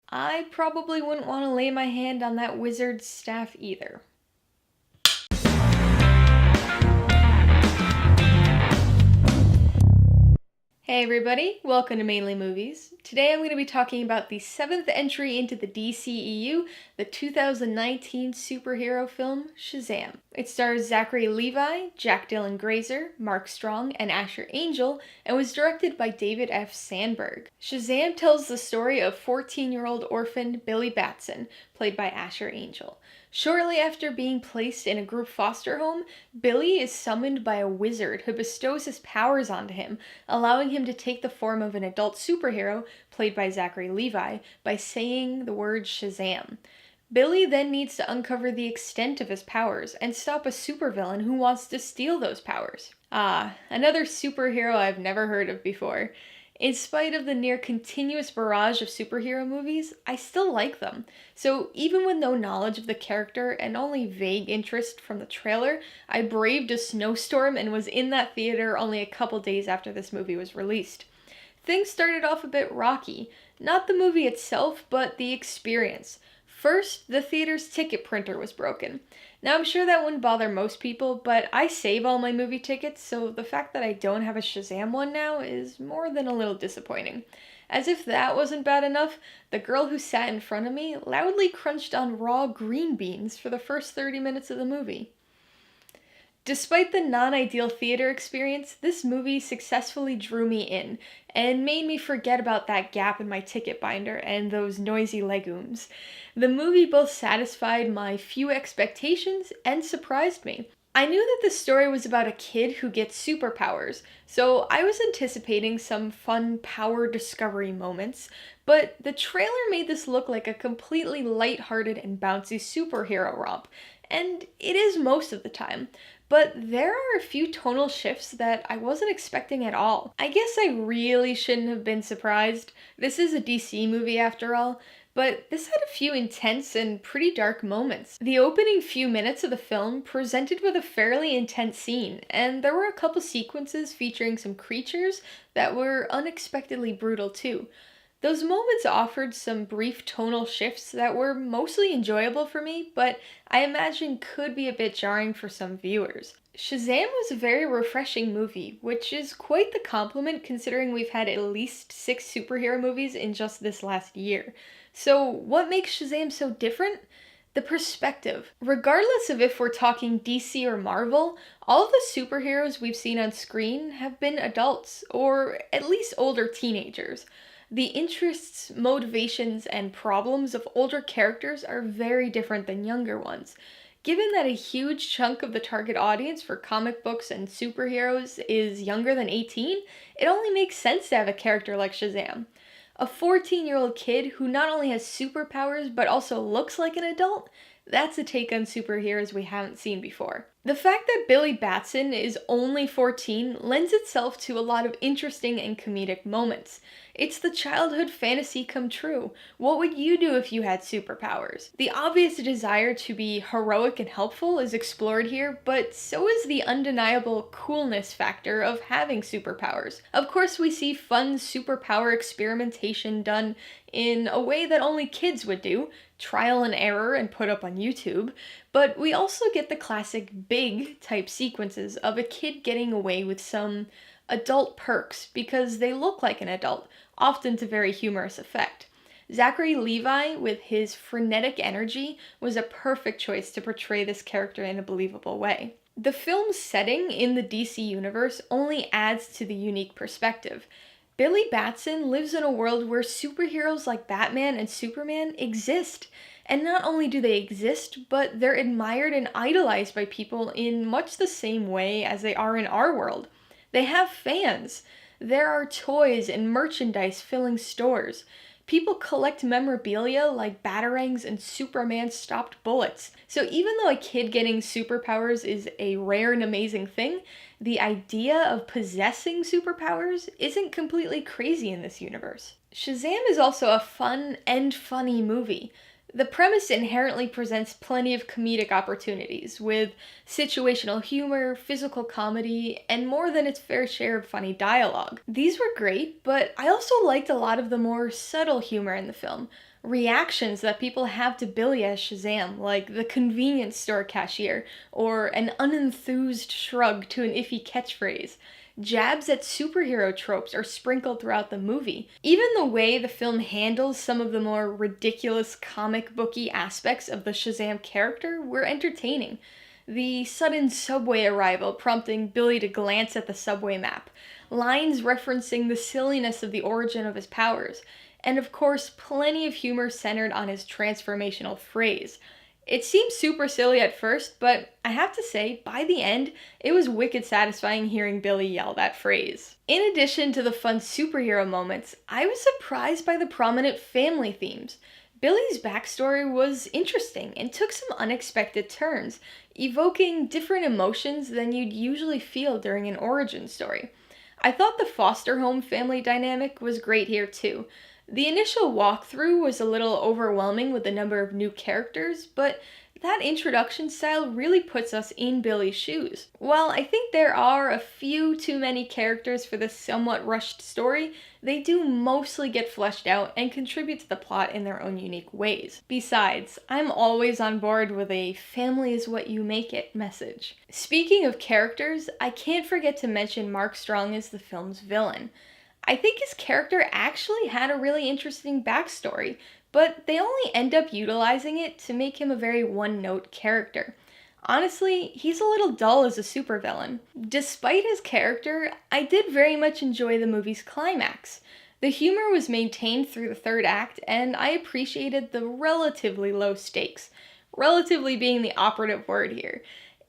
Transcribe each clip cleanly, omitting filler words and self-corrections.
I probably wouldn't want to lay my hand on that wizard's staff either. Hey everybody, welcome to Mainly Movies. Today I'm going to be talking about the 7th entry into the DCEU, the 2019 superhero film Shazam. It stars Zachary Levi, Jack Dylan Grazer, Mark Strong, and Asher Angel, and was directed by David F. Sandberg. Shazam tells the story of 14-year-old orphan Billy Batson, played by Asher Angel. Shortly after being placed in a group foster home, Billy is summoned by a wizard who bestows his powers onto him, allowing him to take the form of an adult superhero, played by Zachary Levi, by saying the word Shazam. Billy then needs to uncover the extent of his powers and stop a supervillain who wants to steal those powers. Another superhero I've never heard of before. In spite of the near continuous barrage of superhero movies, I still like them. So even with no knowledge of the character and only vague interest from the trailer, I braved a snowstorm and was in that theater only a couple days after this movie was released. Things started off a bit rocky. Not the movie itself, but the experience. First, the theater's ticket printer was broken. Now, I'm sure that wouldn't bother most people, but I save all my movie tickets, so the fact that I don't have a Shazam one now is more than a little disappointing. As if that wasn't bad enough, the girl who sat in front of me loudly crunched on raw green beans for the first 30 minutes of the movie. Despite the non-ideal theater experience, this movie successfully drew me in and made me forget about that gap in my ticket binder and those noisy legumes. The movie both satisfied my few expectations and surprised me. I knew that the story was about a kid who gets superpowers, so I was anticipating some fun power discovery moments, but the trailer made this look like a completely lighthearted and bouncy superhero romp, and it is most of the time. But there are a few tonal shifts that I wasn't expecting at all. I guess I really shouldn't have been surprised. This is a DC movie after all, but this had a few intense and pretty dark moments. The opening few minutes of the film presented with a fairly intense scene, and there were a couple sequences featuring some creatures that were unexpectedly brutal too. Those moments offered some brief tonal shifts that were mostly enjoyable for me, but I imagine could be a bit jarring for some viewers. Shazam was a very refreshing movie, which is quite the compliment considering we've had at least 6 superhero movies in just this last year. So what makes Shazam so different? The perspective. Regardless of if we're talking DC or Marvel, all of the superheroes we've seen on screen have been adults, or at least older teenagers. The interests, motivations, and problems of older characters are very different than younger ones. Given that a huge chunk of the target audience for comic books and superheroes is younger than 18, it only makes sense to have a character like Shazam. A 14-year-old kid who not only has superpowers but also looks like an adult? That's a take on superheroes we haven't seen before. The fact that Billy Batson is only 14 lends itself to a lot of interesting and comedic moments. It's the childhood fantasy come true. What would you do if you had superpowers? The obvious desire to be heroic and helpful is explored here, but so is the undeniable coolness factor of having superpowers. Of course, we see fun superpower experimentation done in a way that only kids would do, trial and error and put up on YouTube, but we also get the classic big type sequences of a kid getting away with some adult perks because they look like an adult, often to very humorous effect. Zachary Levi, with his frenetic energy, was a perfect choice to portray this character in a believable way. The film's setting in the DC universe only adds to the unique perspective. Billy Batson lives in a world where superheroes like Batman and Superman exist. And not only do they exist, but they're admired and idolized by people in much the same way as they are in our world. They have fans. There are toys and merchandise filling stores. People collect memorabilia like batarangs and Superman-stopped bullets. So even though a kid getting superpowers is a rare and amazing thing, the idea of possessing superpowers isn't completely crazy in this universe. Shazam is also a fun and funny movie. The premise inherently presents plenty of comedic opportunities, with situational humor, physical comedy, and more than its fair share of funny dialogue. These were great, but I also liked a lot of the more subtle humor in the film. reactions that people have to Billy as Shazam, like the convenience store cashier, or an unenthused shrug to an iffy catchphrase. Jabs at superhero tropes are sprinkled throughout the movie. Even the way the film handles some of the more ridiculous comic booky aspects of the Shazam character were entertaining. The sudden subway arrival prompting Billy to glance at the subway map, lines referencing the silliness of the origin of his powers, and of course, plenty of humor centered on his transformational phrase. It seemed super silly at first, but I have to say, by the end, it was wicked satisfying hearing Billy yell that phrase. In addition to the fun superhero moments, I was surprised by the prominent family themes. Billy's backstory was interesting and took some unexpected turns, evoking different emotions than you'd usually feel during an origin story. I thought the foster home family dynamic was great here too. The initial walkthrough was a little overwhelming with the number of new characters, but that introduction style really puts us in Billy's shoes. While I think there are a few too many characters for this somewhat rushed story, they do mostly get fleshed out and contribute to the plot in their own unique ways. Besides, I'm always on board with a family is what you make it message. Speaking of characters, I can't forget to mention Mark Strong as the film's villain. I think his character actually had a really interesting backstory, but they only end up utilizing it to make him a very one-note character. Honestly, he's a little dull as a supervillain. Despite his character, I did very much enjoy the movie's climax. The humor was maintained through the third act, and I appreciated the relatively low stakes. Relatively being the operative word here.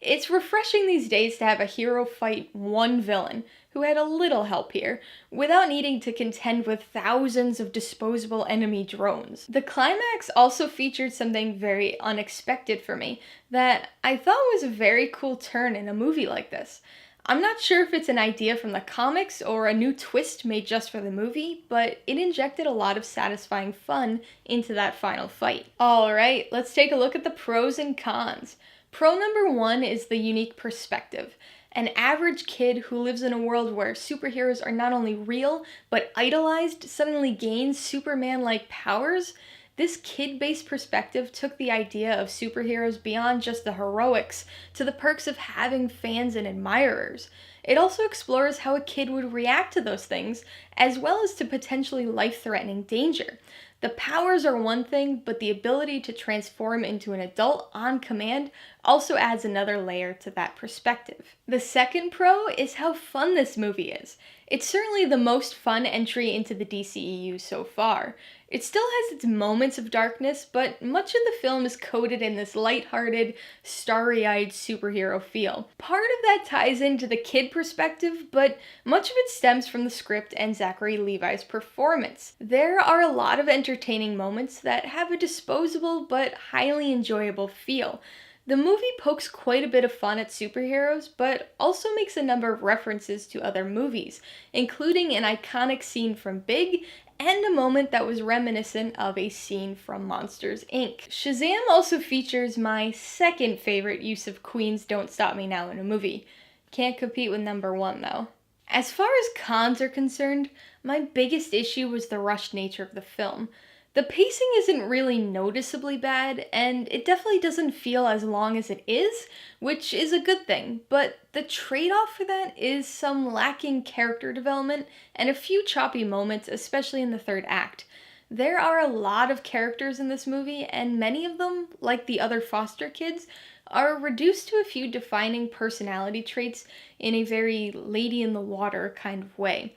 It's refreshing these days to have a hero fight one villain, who had a little help here, without needing to contend with thousands of disposable enemy drones. The climax also featured something very unexpected for me, that I thought was a very cool turn in a movie like this. I'm not sure if it's an idea from the comics or a new twist made just for the movie, but it injected a lot of satisfying fun into that final fight. Alright, let's take a look at the pros and cons. Pro number one is the unique perspective. An average kid who lives in a world where superheroes are not only real, but idolized suddenly gains Superman-like powers. This kid-based perspective took the idea of superheroes beyond just the heroics to the perks of having fans and admirers. It also explores how a kid would react to those things, as well as to potentially life-threatening danger. The powers are one thing, but the ability to transform into an adult on command also adds another layer to that perspective. The second pro is how fun this movie is. It's certainly the most fun entry into the DCEU so far. It still has its moments of darkness, but much of the film is coated in this lighthearted, starry-eyed superhero feel. Part of that ties into the kid perspective, but much of it stems from the script and Zachary Levi's performance. There are a lot of entertaining moments that have a disposable but highly enjoyable feel. The movie pokes quite a bit of fun at superheroes, but also makes a number of references to other movies, including an iconic scene from Big and a moment that was reminiscent of a scene from Monsters, Inc. Shazam also features my second favorite use of Queen's Don't Stop Me Now in a movie. Can't compete with number one, though. As far as cons are concerned, my biggest issue was the rushed nature of the film. The pacing isn't really noticeably bad, and it definitely doesn't feel as long as it is, which is a good thing, but the trade-off for that is some lacking character development and a few choppy moments, especially in the third act. There are a lot of characters in this movie, and many of them, like the other foster kids, are reduced to a few defining personality traits in a very lady-in-the-water kind of way.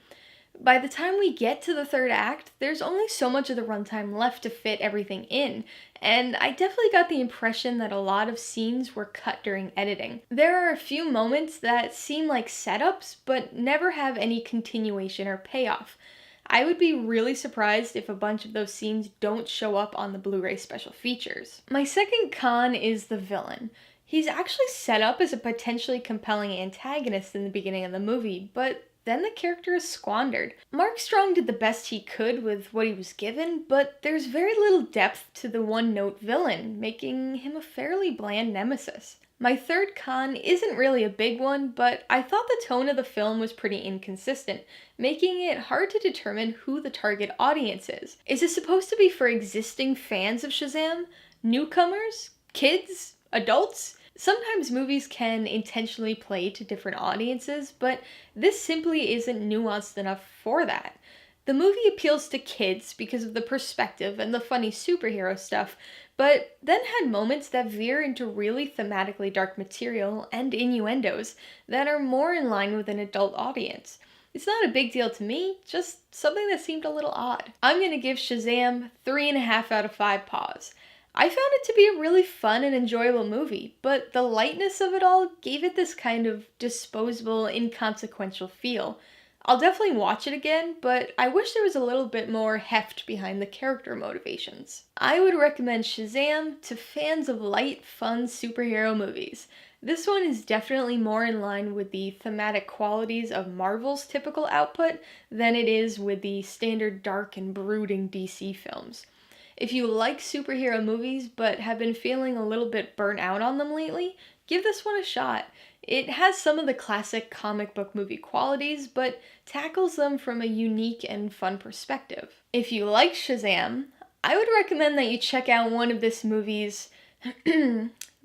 By the time we get to the third act, there's only so much of the runtime left to fit everything in, and I definitely got the impression that a lot of scenes were cut during editing. There are a few moments that seem like setups, but never have any continuation or payoff. I would be really surprised if a bunch of those scenes don't show up on the Blu-ray special features. My second con is the villain. He's actually set up as a potentially compelling antagonist in the beginning of the movie, but then the character is squandered. Mark Strong did the best he could with what he was given, but there's very little depth to the one-note villain, making him a fairly bland nemesis. My third con isn't really a big one, but I thought the tone of the film was pretty inconsistent, making it hard to determine who the target audience is. Is it supposed to be for existing fans of Shazam? Newcomers? Kids? Adults? Sometimes movies can intentionally play to different audiences, but this simply isn't nuanced enough for that. The movie appeals to kids because of the perspective and the funny superhero stuff, but then had moments that veer into really thematically dark material and innuendos that are more in line with an adult audience. It's not a big deal to me, just something that seemed a little odd. I'm gonna give Shazam 3.5 out of 5 paws. I found it to be a really fun and enjoyable movie, but the lightness of it all gave it this kind of disposable, inconsequential feel. I'll definitely watch it again, but I wish there was a little bit more heft behind the character motivations. I would recommend Shazam to fans of light, fun superhero movies. This one is definitely more in line with the thematic qualities of Marvel's typical output than it is with the standard dark and brooding DC films. If you like superhero movies but have been feeling a little bit burnt out on them lately, give this one a shot. It has some of the classic comic book movie qualities, but tackles them from a unique and fun perspective. If you like Shazam, I would recommend that you check out one of this movie's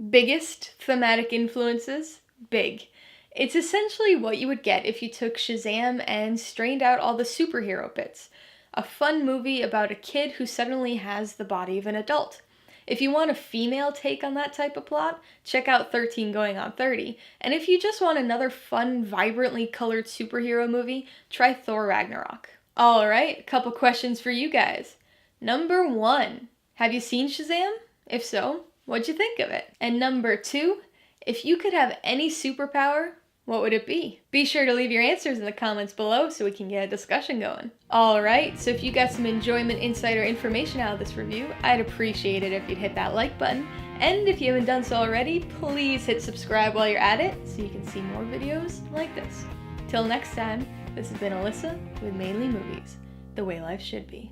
biggest thematic influences, Big. It's essentially what you would get if you took Shazam and strained out all the superhero bits. A fun movie about a kid who suddenly has the body of an adult. If you want a female take on that type of plot, check out 13 Going on 30. And if you just want another fun, vibrantly colored superhero movie, try Thor Ragnarok. Alright, a couple questions for you guys. Number 1, have you seen Shazam? If so, what'd you think of it? And number 2, if you could have any superpower, what would it be? Be sure to leave your answers in the comments below so we can get a discussion going. Alright, so if you got some enjoyment, insight, or information out of this review, I'd appreciate it if you'd hit that like button. And if you haven't done so already, please hit subscribe while you're at it so you can see more videos like this. Till next time, this has been Alyssa with Mainly Movies, the way life should be.